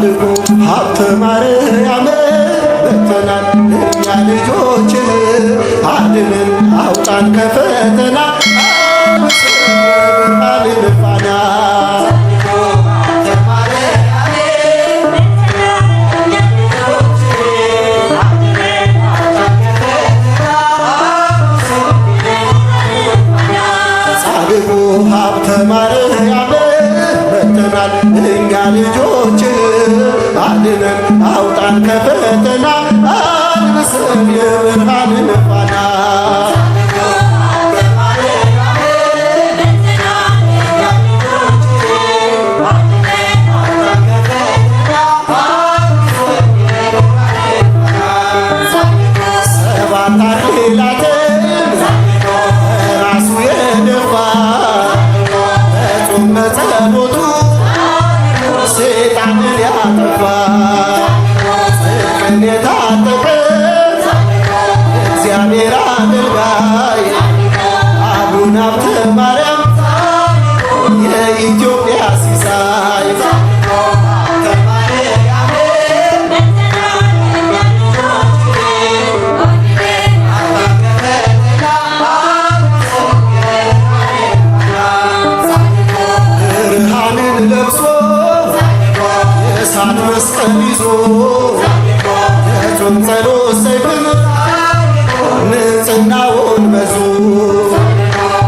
ጻድቁ ሀብተ ማርያም በተናል እኛ ልጆችህ አድነን አውጣን ከፈተና አልንፋና ጻድቁ ሀብተ ማርያም በተናል እኛ ልጆችህ አድነን አውጣን ከፈተና አልብሰን የብርሃንን ፋና ሰባት አክሊላትን ራሱ የደፋ በጾም በጸሎቱ ሰይጣንን ያጠፋ ጽድቅን የታጠቀ እግዚአብሔር አገልጋይ አቡነ ሀብተ ማርያም የኢትዮጵያ ሲሳይ ብርሃንን ለብሶ የእሳት መስቀል ይዞ የጾም ጸሎት ሰይፍን ንጽሕናውን በዙ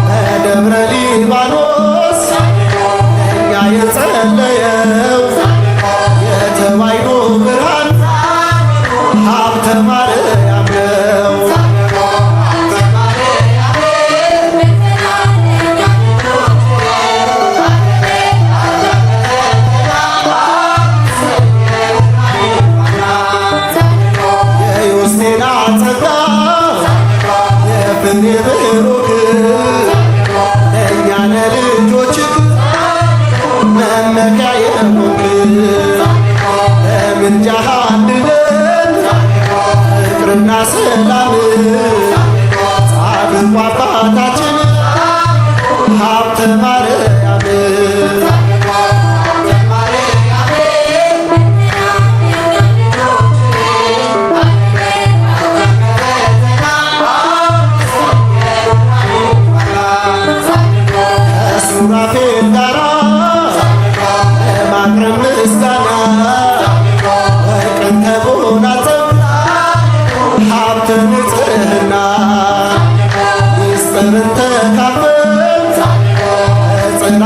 በደብረ ሊባኖስ እኛ የጸለየው የተዋሕዶ ብርሃን ሀብተ ማርያም ነው። የዮስቴና ጸጋ የፍሬ ብሩክ ለእኛ ለልጆችህ መመኪያ የሆንክ በምልጃህ አድነን ፍቅርና ሰላም ጻድቁ አባታችን ሀብተ ማርያም ከሱራፌል ጋራ ለማቅረብ ምስጋና ወርቅን ተጎናጸፍን ሀብተ ንጽሕና ምስጢርን ተካፈልን ጽና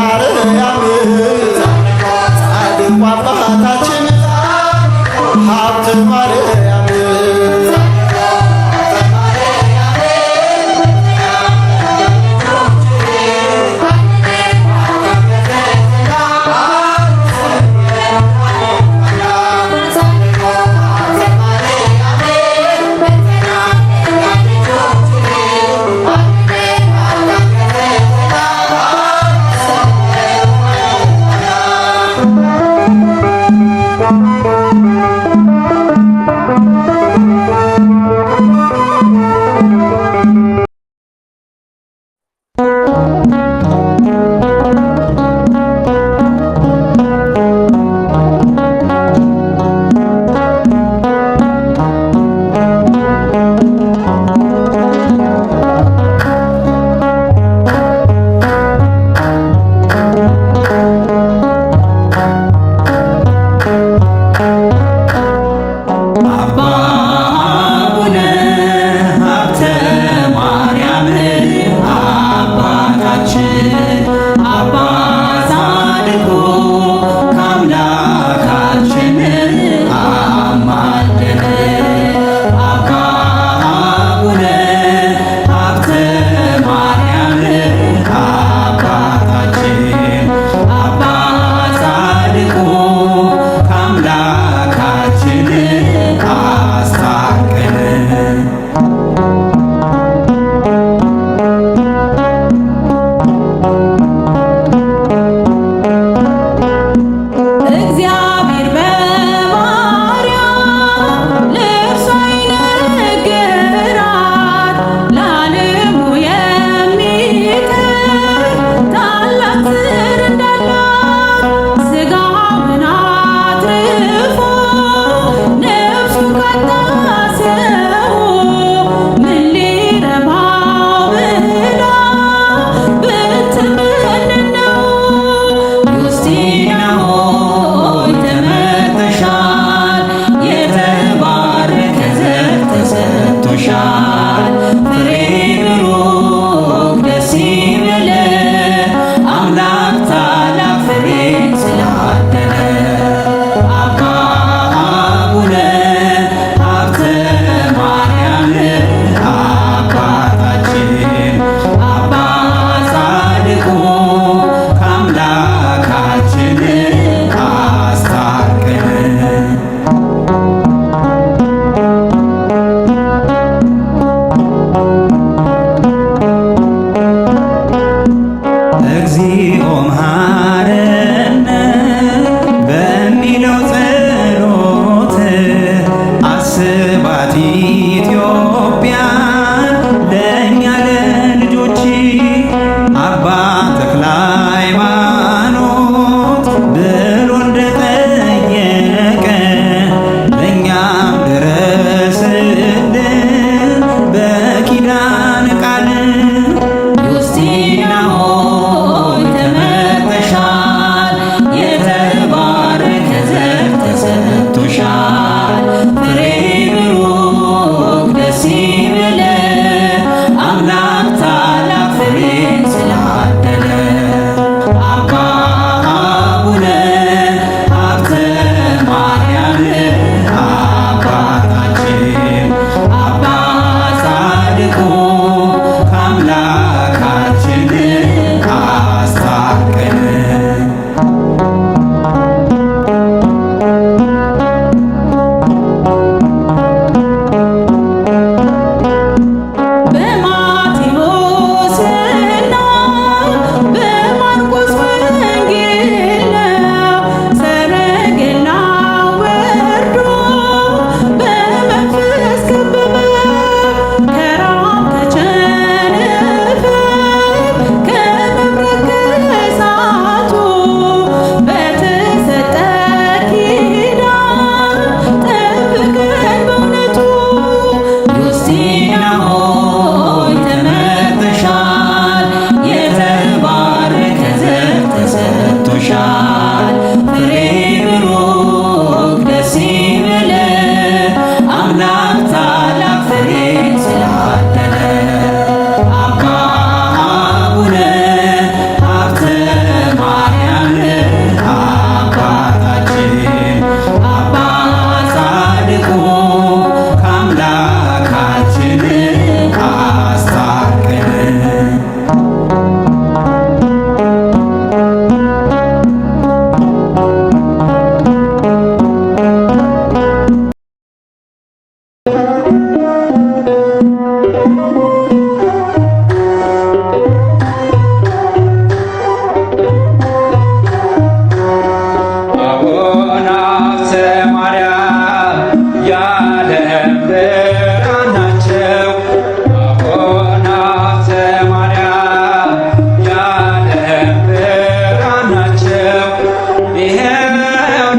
ይኸው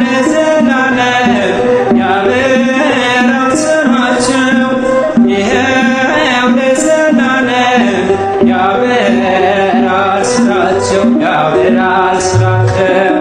ለዘላለም ያበራል ስራቸው ይኸው ለዘላለም ያበራል ስራቸው ያበራል ስራቸው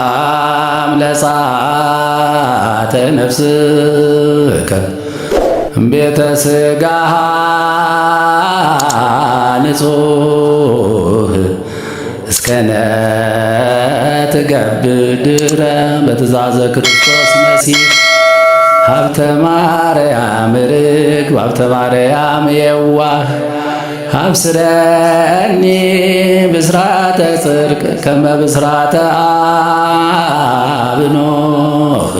ሰላም ለጻተ ነፍስከ ቤተ ሥጋ ንጹሕ እስከነ ትገብድረ በትእዛዘ ክርስቶስ መሲሕ ሀብተ ማርያም ርግብ ሀብተ ማርያም የዋህ አብስረኒ ብስራተ ጽድቅ ከመ ብስራተ አብኖህ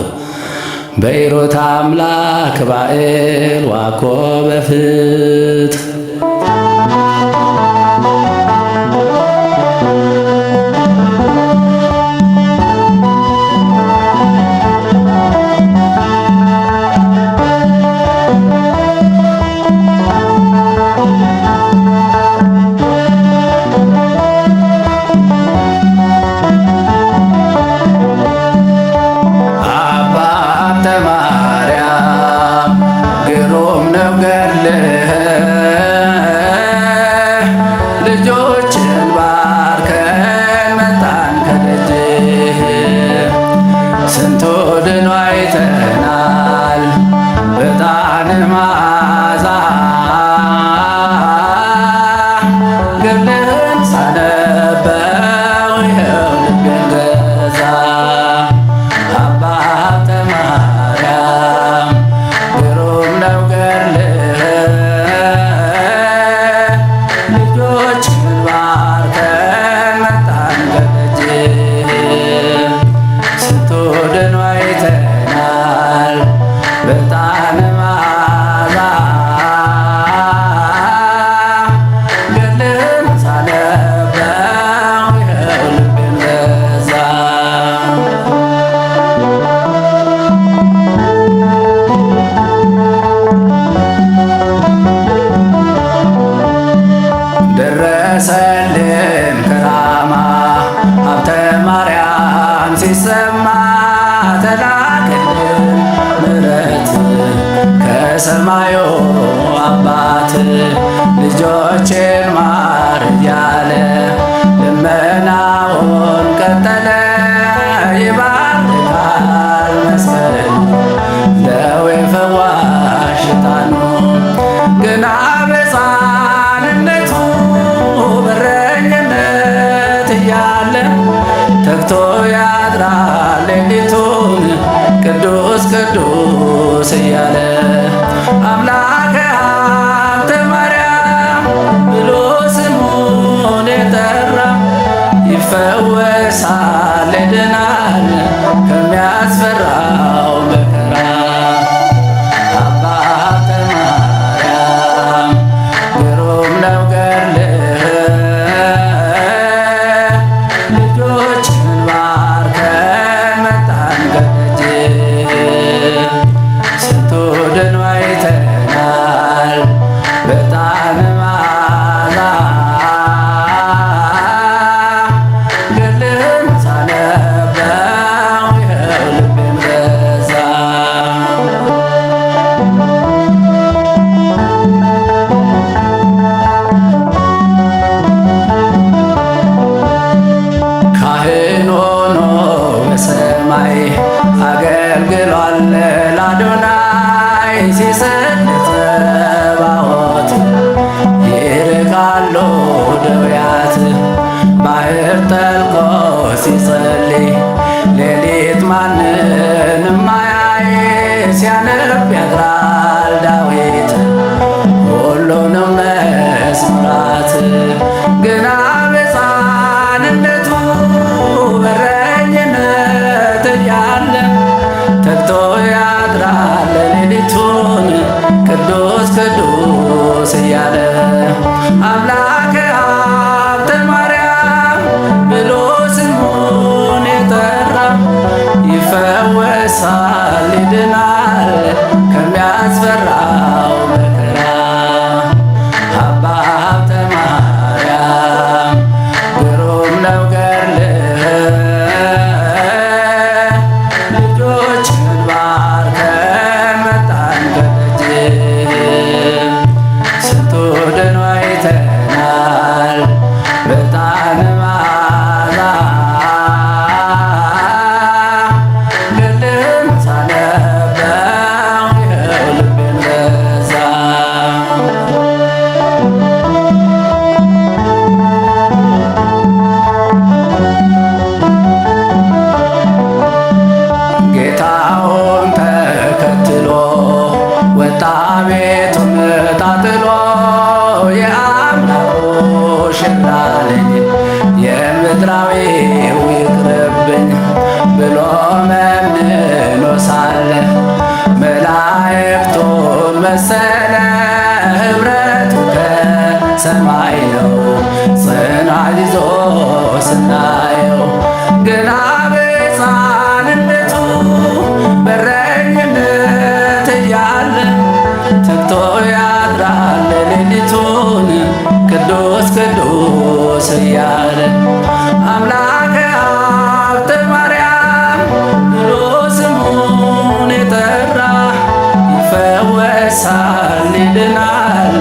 በኢሮታ አምላክ ባኤል ዋኮ በፍትሕ ደረሰልን ከራማ ሀብተ ማርያም ሲሰማ ተላከልን ምሕረት ከሰማዩ አባት ልጆችን ማር እያለ ልመናውን ቀጠለ። ይባርካል መስቀል ደዌ ፈዋሽ ዕጣኑ ግና በሕፃንነቱ በረኝነት እያለ ተግቶ ያድራል ሌሊቱን ቅዱስ ቅዱስ እያለ አምላከ ሀብተ ማርያም ብሎ ስሙን የጠራ ይፈወሳል ይድናል ከሚያስፈራው መከራ። አባ ሀብተ ማርያም ግሩም ነው ገድልህ ልጆችን ባርከን መጣን ከደጅህ ስንቱ ድኖ አይተናል በጣም መዓዛ ገድልህን ሳነበው ይኸው ልቤን በዛ። ካህን ሆኖ በሰማይ አገልግሏል ለአዶናይ ሲሰግድ ጸባዖት ይርቃሉ ደውያት ባሕር ጠልቆ ሲጸልይ ሌሊት ማንንም ማያይ ሲያነብ ያድራል ዳዊት ሁሉንም መዝሙራት ግና በሕፃንነቱ በረኝነት እያለ ተግቶ ያድራል ሌሊቱን ቅዱስ ቅዱስ እያለ አምላከ ሀብተ ማርያም ብሎ ስሙን የጠራ ይፈወሳል ይድናል ከሚያስፈራው መከራ። አባ ሀብተ ማርያም ግሩም ነው ገድልህ ልጆችን ባርከን መጣን ከደጅህ ስንቱ ድኖ አይተናል ቤቱን ጣጥሎ የአምላኩ ሽራ ነኝ የምድራዊው ይቅርብኝ ብሎ መምኖ ሳለ መላእክቱን መሰለ ኅብረቱ ከሰማይ ነው ጽናት ይዞ ስናየው ግና በሕፃንነቱ በረኝነት እያለ ተግቶ ያድራል ሌሊቱን ቅዱስ ቅዱስ እያለ አምላከ ሀብተ ማርያም ብሎ ስሙን የጠራ ይፈወሳል ይድናል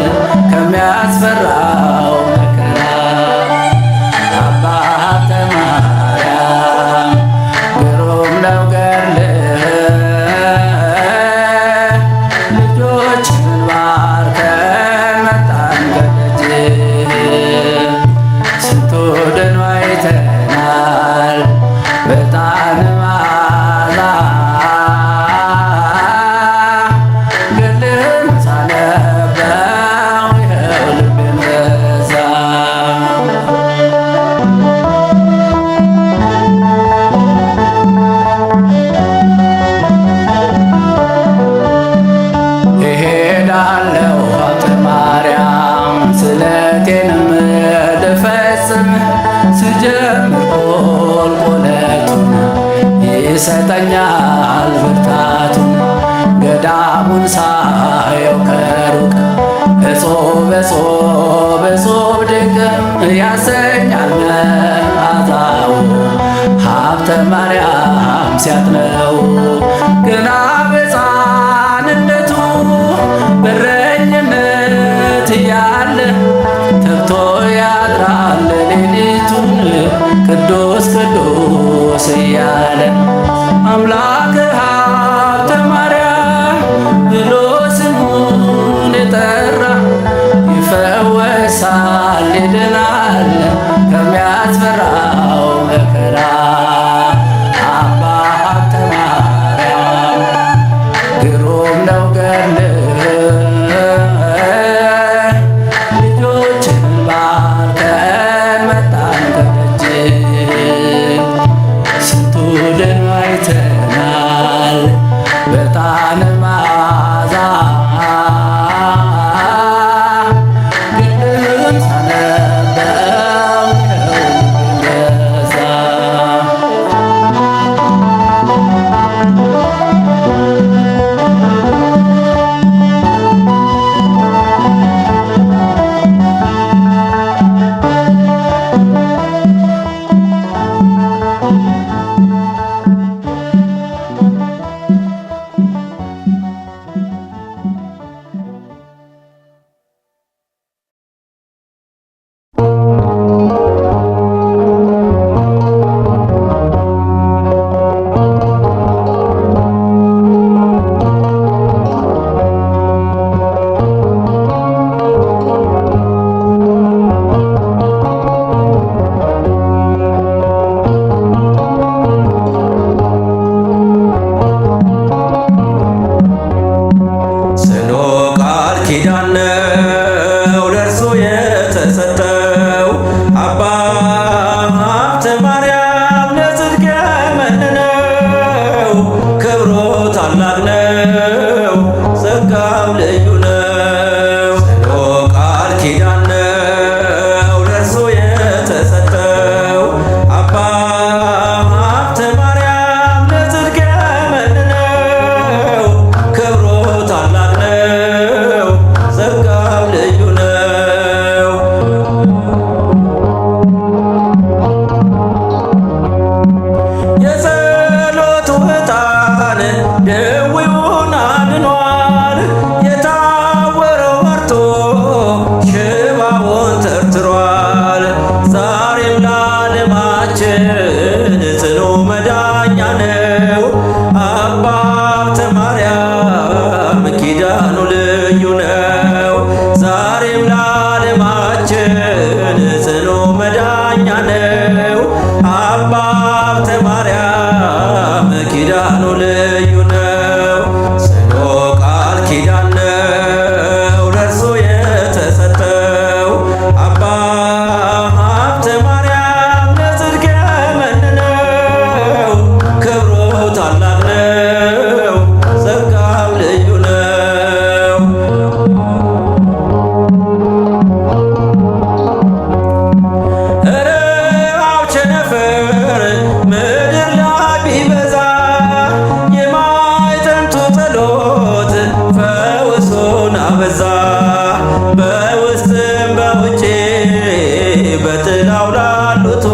ከሚያስፈራው መከራ። አባ ሀብተ ማርያም ግሩም ነው ገድልህ ልጆችን ባርከን መጣን ከደጅህ ስንቱ ድኖ አይተናል በጣም መዓዛ ገድልህን ሳነበው ይኸው ልቤን ገዛ። እሄዳለሁ ሀብተ ማርያም ስለቴንም ልፈጽም ስጀምር ቁልቁለቱን ይሰጠኛል ብርታቱን ገዳሙን ሳየው ከሩቅ እጾብ እጾብ እጾብ ድንቅ ያሰኛል መዓዛው ሀብተ ማርያም ሲያጥነው ግና በሕፃንነቱ በረኝነት እያለ ተግቶ ያድራል ሌሊቱን ቅዱስ ቅዱስ እያለ አምላከ ሀብተ ማርያም ብሎ ስሙን የጠራ ይፈወሳል ይድናል ከሚያስፈራው መከራ። አባ ሀብተ ማርያም ግሩም ነው ገድልህ ልጆችን ባርከን መጣን ከደጅህ ስንቱ ድኖ አይተናል በጣም መዓዛ ግድም ሳነበው ይኸው ገዛ። ጽኑ ቃል ኪዳን ነው ለእርሱ የተሰጠው አባ ሀብተ ማርያም ለጽድቅ የመነነው ክብሩ ታላቅ ነው ጸጋው ልዩ ነው። ጽኑ ቃል ኪዳን ነው ለእርሱ የተሰጠው አባ ሀብተ ማርያም ለጽድቅ የመነነው ክብሩ ታላቅ ነው ጸጋው ልዩ ነው። የጸሎቱ ዕጣን ደዌውን አድኗል የታወረው በርቶ ሽባውን ተርትሯል። ዛሬም ለዓለማችን ጽኑ መዳኛ ነው አባ ሀብተ ማርያም ኪዳኑ ልዩ ነው። ዛሬም ለዓለማችን ጽኑ መዳኛ ነው አባ ሀብተ ማርያም ኪዳኑ ልዩ ነው። ጽኑ ቃል ኪዳን ነው በዛ በውስጥም በውጭ በጥላው ላሉት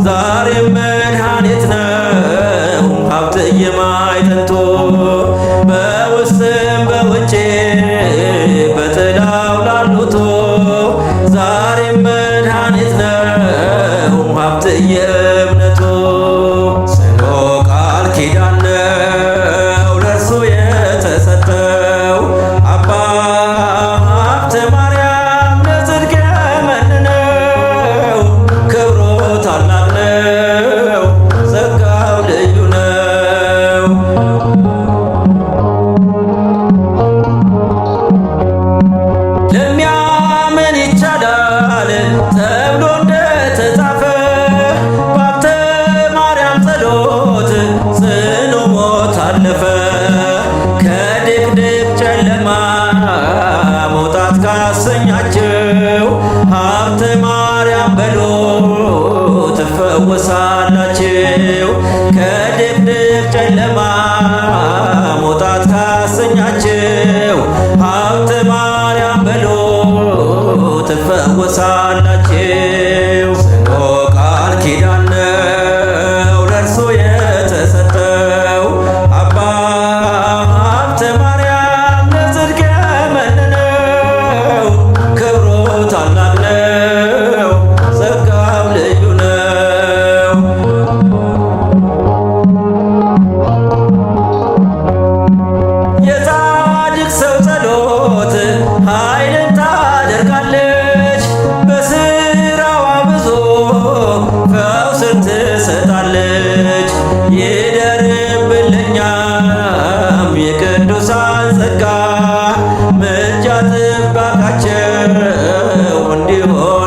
ዛሬም መድኃኒት ነው ሀብት የማይጠንቶ በውስጥም በውጭ በጥላው ላሉት ዛሬም መድኃኒት ነው ሀብት የእምነቱ ጽኑ ቃል ኪዳን ነው ለእርሱ የተሰጠው አባ ሀብተ ማርያም ለጽድቅ የመነነው ክብሩ ታላቅ ነው ጸጋው ልዩ ነው። ለሚያምን ይቻላል ተብሎ እንደተጻፈ በሀብተ ማርያም ጸሎት ጽኑ ሞት አለፈ። ከድቅድቅ ጨለማ መውጣት ካሰኛቸው ሀብተ ማርያም በሎ ትፈወሳላችሁ። ከድቅድቅ ጨለማ መውጣት ካሰኛችሁ ሀብተ ማርያም በሎ ትፈወሳላችሁ። ጽኑ ቃል ኪዳን ነው ለእርሱ የተሰጠው አባ ሀብተ ማርያም ለጽድቅ የመነነው ክብሩ ታላቅ ነው ጸጋው ልዩ ነው። የጻድቅ ሰው ጸሎት ኃይልን ታደርጋለች በስራዋ ብዙ ፈውስን ትሰጣለች። ይደርብልኛም የቅዱሳን ጸጋ ምልጃ ጥበቃቸው እንዲሆን